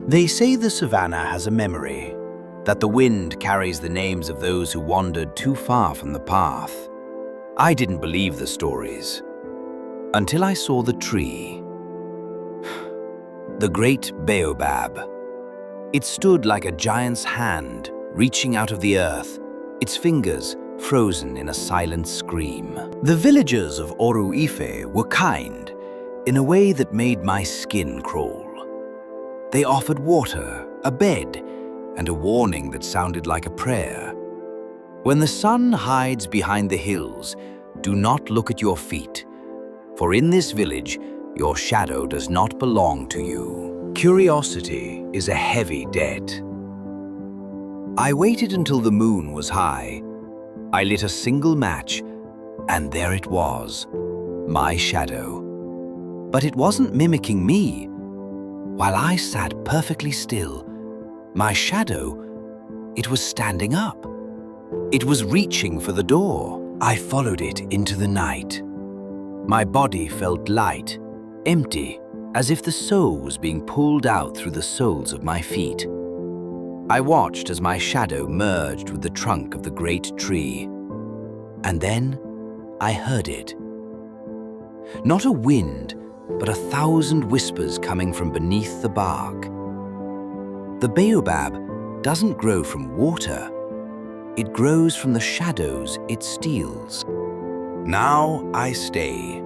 They say the Savannah has a memory, that the wind carries the names of those who wandered too far from the path. I didn't believe the stories, until I saw the tree. The Great Baobab. It stood like a giant's hand, reaching out of the earth, its fingers frozen in a silent scream. The villagers of Oru Ife were kind, in a way that made my skin crawl. They offered water, a bed, and a warning that sounded like a prayer. When the sun hides behind the hills, do not look at your feet, for in this village, your shadow does not belong to you. Curiosity is a heavy debt. I waited until the moon was high. I lit a single match, and there it was, my shadow. But it wasn't mimicking me. While I sat perfectly still, my shadow, it was standing up. It was reaching for the door. I followed it into the night. My body felt light, empty, as if the soul was being pulled out through the soles of my feet. I watched as my shadow merged with the trunk of the great tree. And then I heard it. Not a wind, but 1,000 whispers coming from beneath the bark. The baobab doesn't grow from water. It grows from the shadows it steals. Now I stay.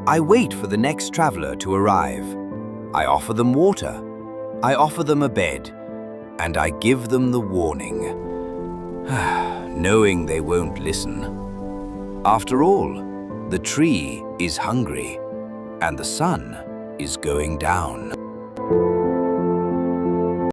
I wait for the next traveler to arrive. I offer them water. I offer them a bed. And I give them the warning, knowing they won't listen. After all, the tree is hungry, and the sun is going down.